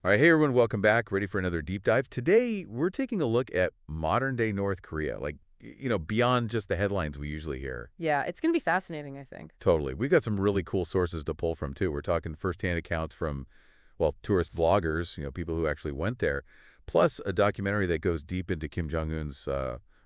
All right, hey everyone, welcome back. Ready for another deep dive? Today, we're taking a look at modern-day North Korea, like, beyond just the headlines we usually hear. Yeah, it's going to be fascinating, I think. Totally. We've got some really cool sources to pull from, too. We're talking firsthand accounts from, well, tourist vloggers, people who actually went there, plus a documentary that goes deep into Kim Jong-un's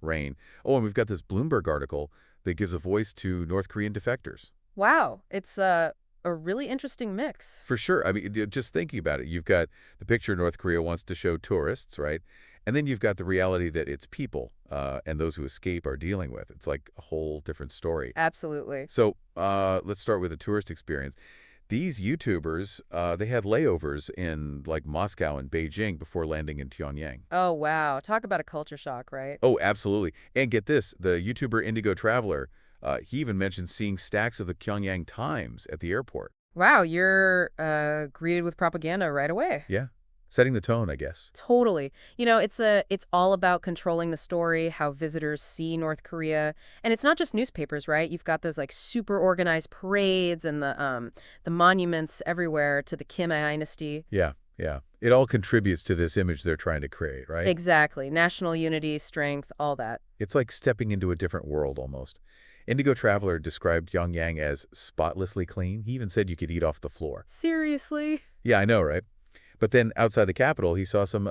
reign. Oh, and we've got this Bloomberg article that gives a voice to North Korean defectors. Wow, it's a really interesting mix. For sure. I mean, just thinking about it, you've got the picture North Korea wants to show tourists, right? And then you've got the reality that its people and those who escape are dealing with. It's like a whole different story. Absolutely. So let's start with the tourist experience. These YouTubers, they had layovers in like Moscow and Beijing before landing in Pyongyang. Oh, wow. Talk about a culture shock, right? Oh, absolutely. And get this, the YouTuber Indigo Traveler, he even mentioned seeing stacks of the Pyongyang Times at the airport. Wow, you're greeted with propaganda right away. Yeah, setting the tone, I guess. Totally. It's all about controlling the story, how visitors see North Korea. And it's not just newspapers, right? You've got those like super organized parades and the monuments everywhere to the Kim Dynasty. Yeah, yeah. It all contributes to this image they're trying to create, right? Exactly. National unity, strength, all that. It's like stepping into a different world almost. Indigo Traveler described Pyongyang as spotlessly clean. He even said you could eat off the floor. Seriously? Yeah, I know, right? But then outside the capital, he saw some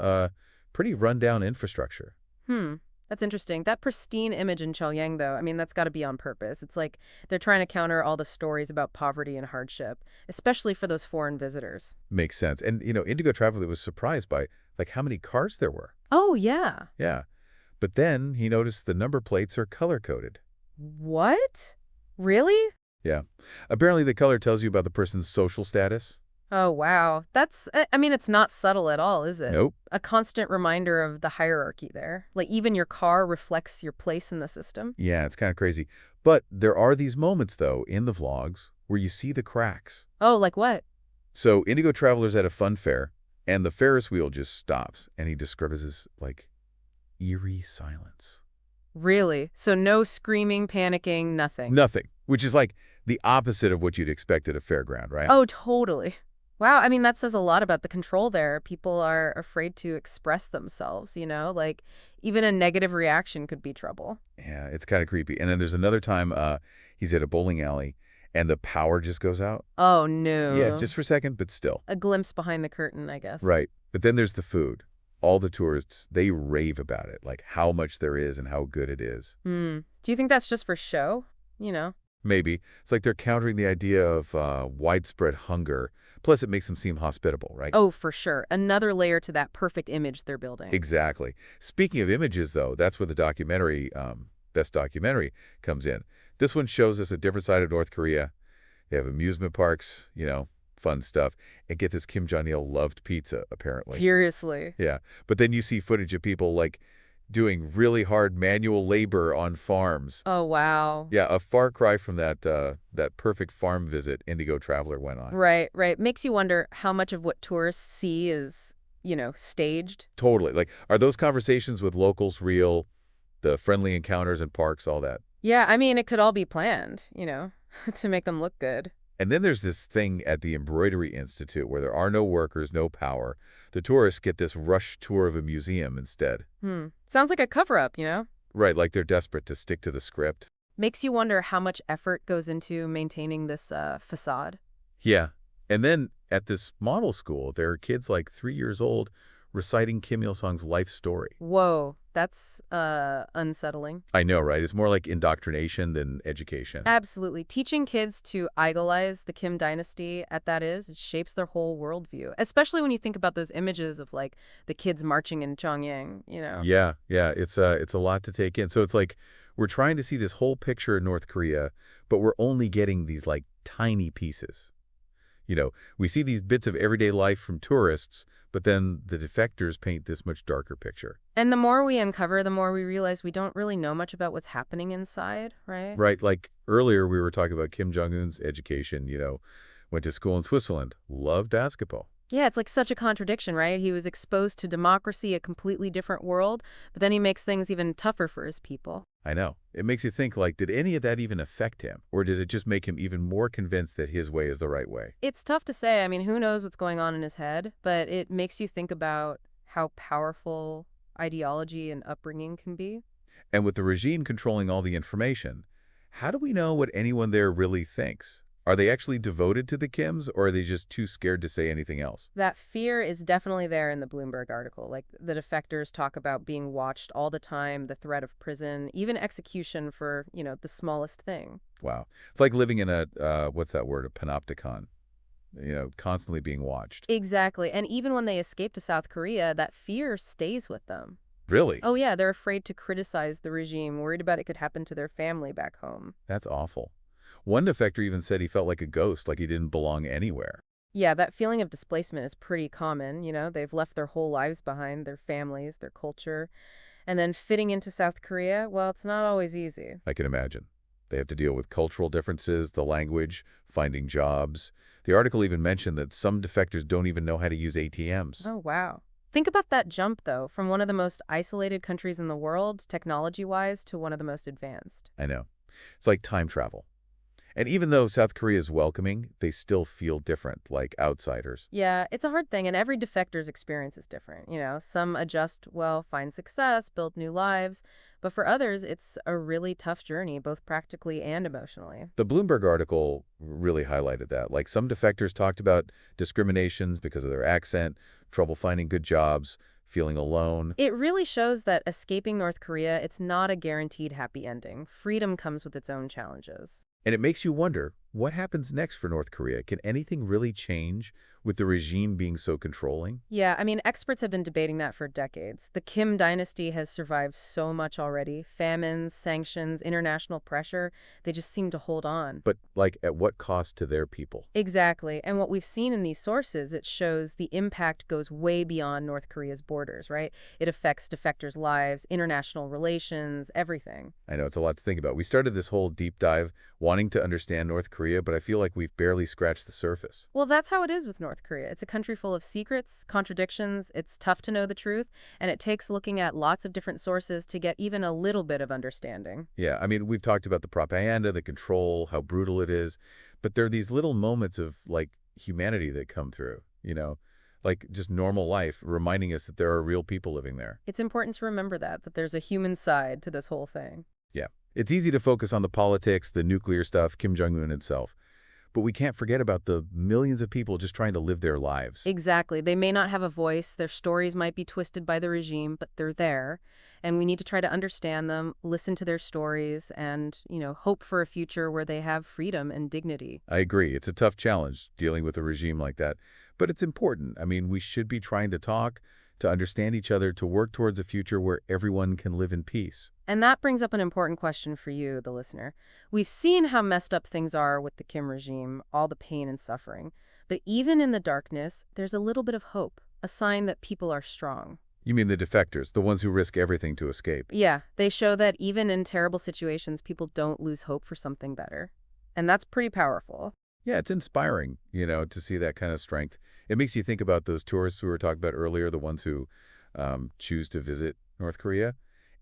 pretty rundown infrastructure. Hmm. That's interesting. That pristine image in Chaoyang, though, I mean, that's got to be on purpose. It's like they're trying to counter all the stories about poverty and hardship, especially for those foreign visitors. Makes sense. And, Indigo Traveler was surprised by, like, how many cars there were. Oh, yeah. Yeah. But then he noticed the number plates are color-coded. What? Really? Yeah. Apparently the color tells you about the person's social status. Oh, wow. I mean, it's not subtle at all, is it? Nope. A constant reminder of the hierarchy there. Like, even your car reflects your place in the system. Yeah, it's kind of crazy. But there are these moments, though, in the vlogs where you see the cracks. Oh, like what? So Indigo Traveler's at a fun fair, and the Ferris wheel just stops, and he describes it as, like, eerie silence. Really? So no screaming, panicking, nothing. Nothing, which is like the opposite of what you'd expect at a fairground, right? Oh, totally. Wow, I mean, that says a lot about the control there. People are afraid to express themselves, Like, even a negative reaction could be trouble. Yeah, it's kind of creepy. And then there's another time he's at a bowling alley, and the power just goes out. Oh, Yeah, no. just for a second, but still. A glimpse behind the curtain, I guess. Right. But then there's the food. All the tourists, they rave about it, like how much there is and how good it is. Hmm. Do you think that's just for show? Maybe. It's like they're countering the idea of widespread hunger. Plus, it makes them seem hospitable, right? Oh, for sure. Another layer to that perfect image they're building. Exactly. Speaking of images, though, that's where the documentary, Best Documentary, comes in. This one shows us a different side of North Korea. They have amusement parks, fun stuff. And get this, Kim Jong-il loved pizza, apparently. Seriously. Yeah. But then you see footage of people, like, doing really hard manual labor on farms. Oh, wow. Yeah, a far cry from that perfect farm visit Indigo Traveler went on. Right, right. Makes you wonder how much of what tourists see is, staged. Totally. Like, are those conversations with locals real? The friendly encounters in parks, all that. Yeah, I mean, it could all be planned, to make them look good. And then there's this thing at the Embroidery Institute where there are no workers, no power. The tourists get this rush tour of a museum instead. Sounds like a cover-up, Right, like they're desperate to stick to the script. Makes you wonder how much effort goes into maintaining this facade. Yeah. And then at this model school, there are kids like 3 years old reciting Kim Il-sung's life story. Whoa, that's unsettling. I know, right? It's more like indoctrination than education. Absolutely. Teaching kids to idolize the Kim dynasty it shapes their whole worldview, especially when you think about those images of, like, the kids marching in Pyongyang, Yeah, it's a lot to take in. So it's like we're trying to see this whole picture of North Korea, but we're only getting these, like, tiny pieces. We see these bits of everyday life from tourists, but then the defectors paint this much darker picture. And the more we uncover, the more we realize we don't really know much about what's happening inside, right? Right, like earlier we were talking about Kim Jong-un's education, went to school in Switzerland, loved basketball. Yeah, it's like such a contradiction, right? He was exposed to democracy, a completely different world, but then he makes things even tougher for his people. I know. It makes you think, like, did any of that even affect him? Or does it just make him even more convinced that his way is the right way? It's tough to say. I mean, who knows what's going on in his head, but it makes you think about how powerful ideology and upbringing can be. And with the regime controlling all the information, how do we know what anyone there really thinks? Are they actually devoted to the Kims, or are they just too scared to say anything else? That fear is definitely there in the Bloomberg article. Like the defectors talk about being watched all the time, the threat of prison, even execution for, the smallest thing. Wow. It's like living in a, what's that word, a panopticon, constantly being watched. Exactly. And even when they escape to South Korea, that fear stays with them. Really? Oh, yeah, they're afraid to criticize the regime, worried about it could happen to their family back home. That's awful. One defector even said he felt like a ghost, like he didn't belong anywhere. Yeah, that feeling of displacement is pretty common. They've left their whole lives behind, their families, their culture. And then fitting into South Korea, well, it's not always easy. I can imagine. They have to deal with cultural differences, the language, finding jobs. The article even mentioned that some defectors don't even know how to use ATMs. Oh, wow. Think about that jump, though, from one of the most isolated countries in the world, technology-wise, to one of the most advanced. I know. It's like time travel. And even though South Korea is welcoming, they still feel different, like outsiders. Yeah, it's a hard thing, and every defector's experience is different. Some adjust well, find success, build new lives, but for others, it's a really tough journey, both practically and emotionally. The Bloomberg article really highlighted that. Like some defectors talked about discriminations because of their accent, trouble finding good jobs, feeling alone. It really shows that escaping North Korea, it's not a guaranteed happy ending. Freedom comes with its own challenges. And it makes you wonder, what happens next for North Korea? Can anything really change with the regime being so controlling? Yeah, I mean, experts have been debating that for decades. The Kim dynasty has survived so much already. Famines, sanctions, international pressure, they just seem to hold on. But, like, at what cost to their people? Exactly. And what we've seen in these sources, it shows the impact goes way beyond North Korea's borders, right? It affects defectors' lives, international relations, everything. I know it's a lot to think about. We started this whole deep dive wanting to understand North Korea, but I feel like we've barely scratched the surface. Well, that's how it is with North Korea. It's a country full of secrets, contradictions, it's tough to know the truth, and it takes looking at lots of different sources to get even a little bit of understanding. Yeah, I mean, we've talked about the propaganda, the control, how brutal it is, but there are these little moments of, like, humanity that come through, like just normal life, reminding us that there are real people living there. It's important to remember that there's a human side to this whole thing. Yeah. It's easy to focus on the politics, the nuclear stuff, Kim Jong-un itself. But we can't forget about the millions of people just trying to live their lives. Exactly. They may not have a voice, their stories might be twisted by the regime, but they're there. And we need to try to understand them, listen to their stories, and, hope for a future where they have freedom and dignity. I agree. It's a tough challenge dealing with a regime like that. But it's important. I mean, we should be trying to talk, to understand each other, to work towards a future where everyone can live in peace. And that brings up an important question for you, the listener. We've seen how messed up things are with the Kim regime, all the pain and suffering. But even in the darkness, there's a little bit of hope, a sign that people are strong. You mean the defectors, the ones who risk everything to escape? Yeah, they show that even in terrible situations, people don't lose hope for something better. And that's pretty powerful. Yeah, it's inspiring, to see that kind of strength. It makes you think about those tourists who were talking about earlier, the ones who choose to visit North Korea.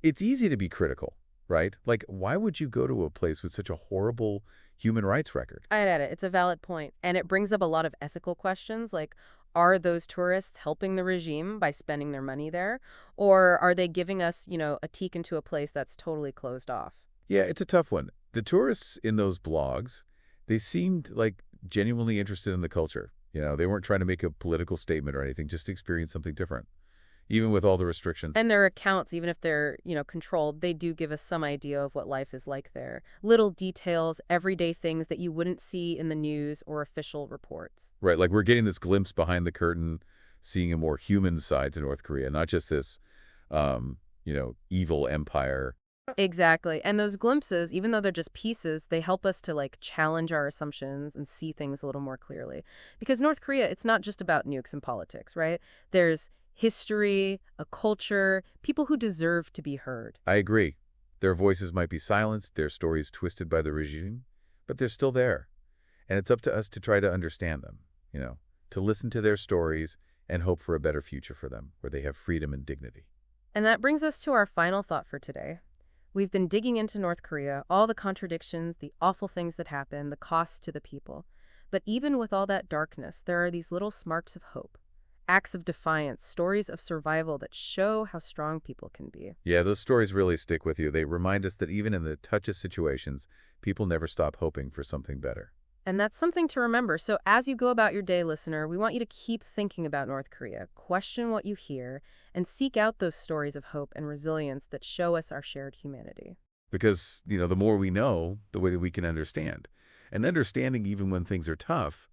It's easy to be critical, right? Like, why would you go to a place with such a horrible human rights record? I get it. It's a valid point. And it brings up a lot of ethical questions, like, are those tourists helping the regime by spending their money there? Or are they giving us, a peek into a place that's totally closed off? Yeah, it's a tough one. The tourists in those blogs, they seemed like genuinely interested in the culture. They weren't trying to make a political statement or anything, just to experience something different, even with all the restrictions. And their accounts, even if they're, controlled, they do give us some idea of what life is like there. Little details, everyday things that you wouldn't see in the news or official reports. Right, like we're getting this glimpse behind the curtain, seeing a more human side to North Korea, not just this, evil empire. Exactly. And those glimpses, even though they're just pieces, they help us to challenge our assumptions and see things a little more clearly. Because North Korea, it's not just about nukes and politics, right? There's history, a culture, people who deserve to be heard. I agree. Their voices might be silenced, their stories twisted by the regime, but they're still there. And it's up to us to try to understand them, to listen to their stories and hope for a better future for them, where they have freedom and dignity. And that brings us to our final thought for today. We've been digging into North Korea, all the contradictions, the awful things that happen, the costs to the people. But even with all that darkness, there are these little sparks of hope. Acts of defiance, stories of survival that show how strong people can be. Yeah, those stories really stick with you. They remind us that even in the toughest situations, people never stop hoping for something better. And that's something to remember. So, as you go about your day, listener, we want you to keep thinking about North Korea, question what you hear, and seek out those stories of hope and resilience that show us our shared humanity. Because, the more we know, the way that we can understand. And understanding even when things are tough,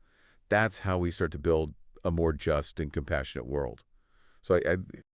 that's how we start to build a more just and compassionate world. So